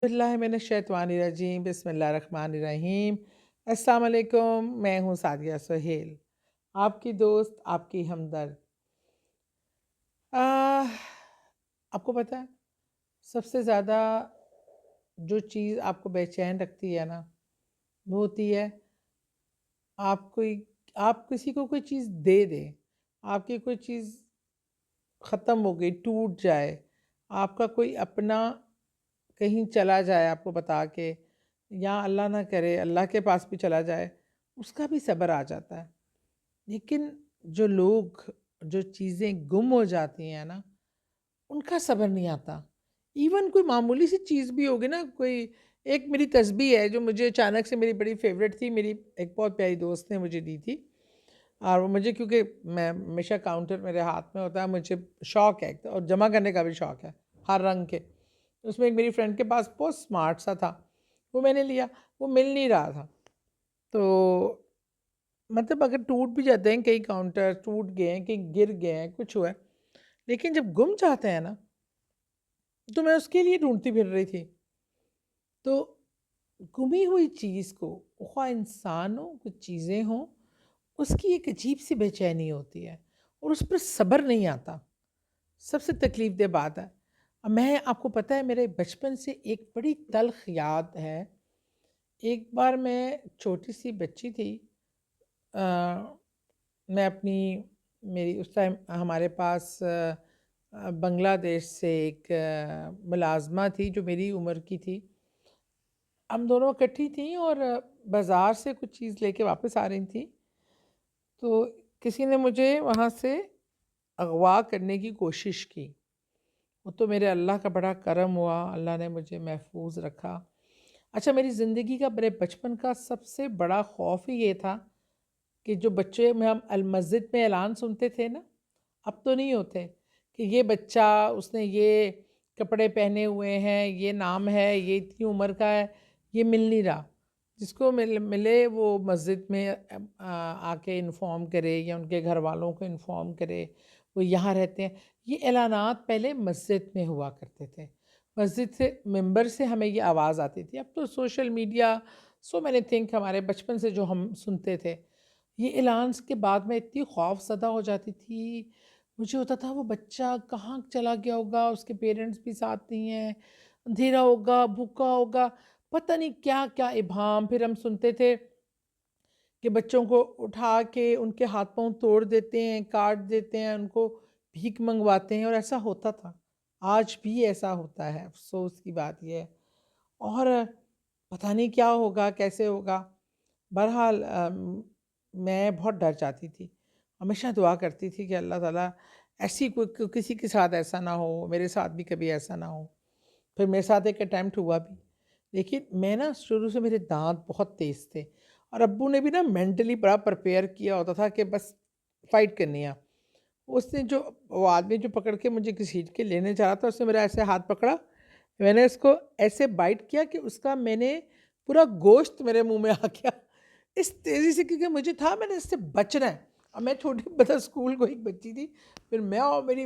باللہ من الشیطان الرجیم بسم اللہ الرحمن الرحیم۔ السلام علیکم، میں ہوں سعدیہ سہیل، آپ کی دوست، آپ کی ہمدرد۔ آپ کو پتہ ہے سب سے زیادہ جو چیز آپ کو بے چین رکھتی ہے نا، وہ ہوتی ہے آپ کسی کو کوئی چیز دے دیں، آپ کی کوئی چیز ختم ہو گئی، ٹوٹ جائے، آپ کا کوئی اپنا کہیں چلا جائے آپ کو بتا کے، یا اللہ نہ کرے اللہ کے پاس بھی چلا جائے، اس کا بھی صبر آ جاتا ہے۔ لیکن جو لوگ جو چیزیں گم ہو جاتی ہیں نا، ان کا صبر نہیں آتا۔ ایون کوئی معمولی سی چیز بھی ہوگی نا، کوئی ایک میری تسبیح ہے جو مجھے اچانک سے میری بڑی فیوریٹ تھی، میری ایک بہت پیاری دوست نے مجھے دی تھی، اور وہ مجھے کیونکہ میں ہمیشہ کاؤنٹر میرے ہاتھ میں ہوتا ہے، مجھے شوق ہے اور جمع کرنے کا بھی شوق ہے ہر رنگ کے۔ اس میں ایک میری فرینڈ کے پاس بہت سمارٹ سا تھا، وہ میں نے لیا، وہ مل نہیں رہا تھا، تو مطلب اگر ٹوٹ بھی جاتے ہیں، کئی کاؤنٹر ٹوٹ گئے ہیں، کہیں گر گئے ہیں، کچھ ہوا ہے، لیکن جب گم جاتے ہیں نا، تو میں اس کے لیے ڈھونڈتی پھر رہی تھی۔ تو گمی ہوئی چیز کو، خواہ انسان ہو کچھ چیزیں ہوں، اس کی ایک عجیب سی بے چینی ہوتی ہے اور اس پر صبر نہیں آتا۔ سب سے تکلیف دہ بات ہے، میں آپ کو پتہ ہے میرے بچپن سے ایک بڑی تلخ یاد ہے۔ ایک بار میں چھوٹی سی بچی تھی، آ، میں اپنی میری اس ٹائم ہمارے پاس بنگلہ دیش سے ایک ملازمہ تھی جو میری عمر کی تھی، ہم دونوں اکٹھی تھیں اور بازار سے کچھ چیز لے کے واپس آ رہی تھیں، تو کسی نے مجھے وہاں سے اغوا کرنے کی کوشش کی۔ وہ تو میرے اللہ کا بڑا کرم ہوا، اللہ نے مجھے محفوظ رکھا۔ اچھا، میری زندگی کا میرے بچپن کا سب سے بڑا خوف ہی یہ تھا کہ جو بچے میں ہم المسجد میں اعلان سنتے تھے نا، اب تو نہیں ہوتے، کہ یہ بچہ اس نے یہ کپڑے پہنے ہوئے ہیں، یہ نام ہے، یہ اتنی عمر کا ہے، یہ مل نہیں رہا۔ جس کو ملے وہ مسجد میں آ کے انفارم کرے یا ان کے گھر والوں کو انفارم کرے، وہ یہاں رہتے ہیں۔ یہ اعلانات پہلے مسجد میں ہوا کرتے تھے، مسجد سے ممبر سے ہمیں یہ آواز آتی تھی۔ اب تو social media, so many thing ہمارے بچپن سے جو ہم سنتے تھے، یہ اعلانس کے بعد میں اتنی خوف زدہ ہو جاتی تھی، مجھے ہوتا تھا وہ بچہ کہاں چلا گیا ہوگا، اس کے پیرنٹس بھی ساتھ نہیں ہیں، اندھیرا ہوگا، بھوکا ہوگا، پتہ نہیں کیا کیا ابہام۔ پھر ہم سنتے تھے کہ بچوں کو اٹھا کے ان کے ہاتھ پاؤں توڑ دیتے ہیں، کاٹ دیتے ہیں، ان کو بھیک منگواتے ہیں، اور ایسا ہوتا تھا، آج بھی ایسا ہوتا ہے۔ افسوس کی بات یہ ہے، اور پتہ نہیں کیا ہوگا، کیسے ہوگا۔ بہرحال میں بہت ڈر جاتی تھی، ہمیشہ دعا کرتی تھی کہ اللہ تعالیٰ ایسی کوئی کسی کے ساتھ ایسا نہ ہو، میرے ساتھ بھی کبھی ایسا نہ ہو۔ پھر میرے ساتھ ایک اٹیمپٹ ہوا بھی، لیکن میں نا شروع سے میرے دانت بہت تیز تھے، اور ابو نے بھی نا مینٹلی بڑا پریپیئر کیا ہوتا تھا کہ بس فائٹ کرنی ہے۔ اس نے جو وہ آدمی جو پکڑ کے مجھے گھسیٹ کے لینے چاہا تھا، اس نے میرا ایسے ہاتھ پکڑا، میں نے اس کو ایسے بائٹ کیا کہ اس کا میں نے پورا گوشت میرے منہ میں آ گیا اس تیزی سے، کیونکہ مجھے تھا میں نے اس سے بچنا ہے۔ اور میں چھوٹی بتا اسکول کو ایک بچی تھی، پھر میں اور میری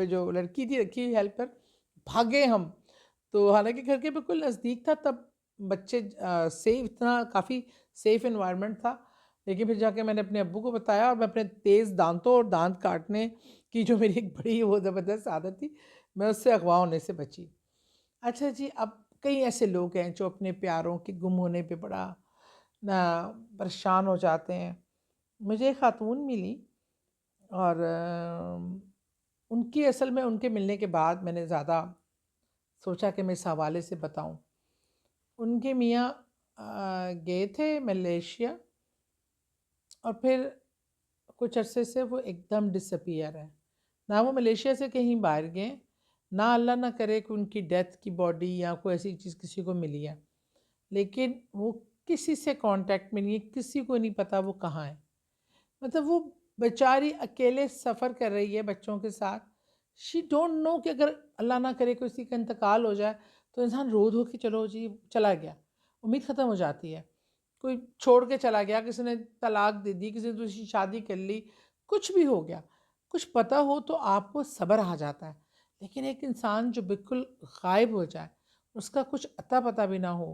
جو لڑکی تھی رکھی ہوئی ہیلپر بھاگے ہم، تو حالانکہ گھر کے بالکل نزدیک تھا، تب بچے سیف اتنا کافی سیف انوائرمنٹ تھا، لیکن پھر جا کے میں نے اپنے ابو کو بتایا، اور میں اپنے تیز دانتوں اور دانت کاٹنے کی جو میری ایک بڑی وہ زبردست عادت تھی، میں اس سے اغوا ہونے سے بچی۔ اچھا جی، اب کئی ایسے لوگ ہیں جو اپنے پیاروں کے گم ہونے پہ بڑا پریشان ہو جاتے ہیں۔ مجھے ایک خاتون ملی، اور ان کی اصل میں ان کے ملنے کے بعد میں نے زیادہ سوچا کہ میں اس حوالے سے بتاؤں۔ ان کے میاں گئے تھے ملیشیا، اور پھر کچھ عرصے سے وہ ایک دم ڈس اپیئر ہے، نہ وہ ملیشیا سے کہیں باہر گئے، نہ اللہ نہ کرے کہ ان کی ڈیتھ کی باڈی یا کوئی ایسی چیز کسی کو ملی ہے، لیکن وہ کسی سے کانٹیکٹ میں نہیں ہے، کسی کو نہیں پتا وہ کہاں ہے۔ مطلب وہ بیچاری اکیلے سفر کر رہی ہے بچوں کے ساتھ، شی ڈونٹ نو کہ اگر اللہ نہ کرے کسی کا انتقال ہو جائے تو انسان رو دھو کے چلو جی چلا گیا، امید ختم ہو جاتی ہے۔ کوئی چھوڑ کے چلا گیا، کسی نے طلاق دے دی، کسی نے دوسری شادی کر لی، کچھ بھی ہو گیا، کچھ پتہ ہو تو آپ کو صبر آ جاتا ہے، لیکن ایک انسان جو بالکل غائب ہو جائے، اس کا کچھ عطا پتہ بھی نہ ہو،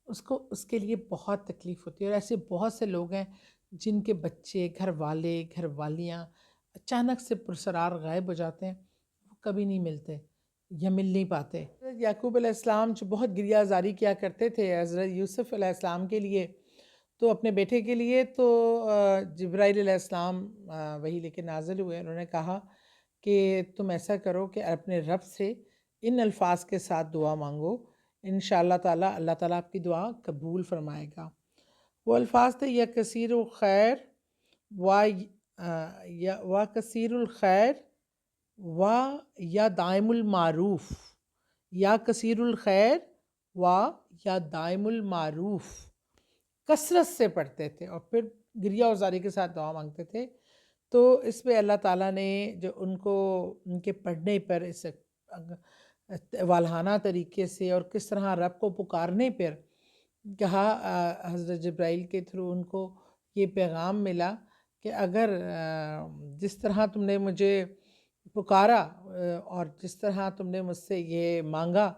اس کے لیے بہت تکلیف ہوتی ہے۔ اور ایسے بہت سے لوگ ہیں جن کے بچے، گھر والے، گھر والیاں اچانک سے پرسرار غائب ہو جاتے ہیں، وہ کبھی نہیں ملتے یا مل نہیں پاتے۔ حضرت یعقوب علیہ السلام جو بہت گریہ زاری کیا کرتے تھے حضرت یوسف علیہ السلام کے لیے، تو اپنے بیٹے کے لیے، تو جبرائیل علیہ السلام وہی لے کے نازل ہوئے، انہوں نے کہا کہ تم ایسا کرو کہ اپنے رب سے ان الفاظ کے ساتھ دعا مانگو، انشاءاللہ تعالیٰ اللہ تعالیٰ آپ کی دعا قبول فرمائے گا۔ وہ الفاظ تھے یا کثیر الخیر و کثیر الخیر و یا دائم المعروف، یا کثیر الخیر و یا دائم المعروف، کثرت سے پڑھتے تھے اور پھر گریہ و زاری کے ساتھ دعا مانگتے تھے۔ تو اس پہ اللہ تعالیٰ نے جو ان کے پڑھنے پر اس والہانہ طریقے سے اور کس طرح رب کو پکارنے پر کہا، حضرت جبرائیل کے تھرو ان کو یہ پیغام ملا کہ اگر جس طرح تم نے مجھے پکارا اور جس طرح تم نے مجھ سے یہ مانگا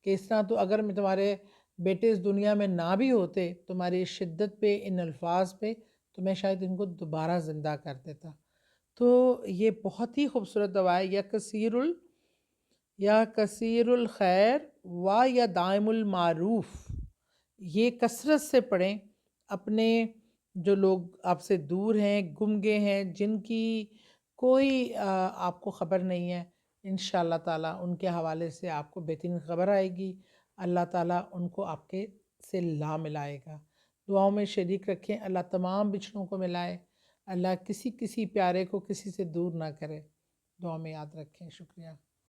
کہ اس طرح، تو اگر میں تمہارے بیٹے اس دنیا میں نہ بھی ہوتے، تمہاری شدت پہ، ان الفاظ پہ، تو میں شاید ان کو دوبارہ زندہ کر دیتا۔ تو یہ بہت ہی خوبصورت دعا ہے، یا کثیر الخیر و یا دائم المعروف، یہ کثرت سے پڑھیں۔ اپنے جو لوگ آپ سے دور ہیں، گم گئے ہیں، جن کی کوئی آپ کو خبر نہیں ہے، انشاءاللہ تعالیٰ ان کے حوالے سے آپ کو بہترین خبر آئے گی، اللہ تعالیٰ ان کو آپ کے سے لا ملائے گا۔ دعاؤں میں شریک رکھیں، اللہ تمام بچھڑوں کو ملائے، اللہ کسی پیارے کو کسی سے دور نہ کرے۔ دعا میں یاد رکھیں۔ شکریہ۔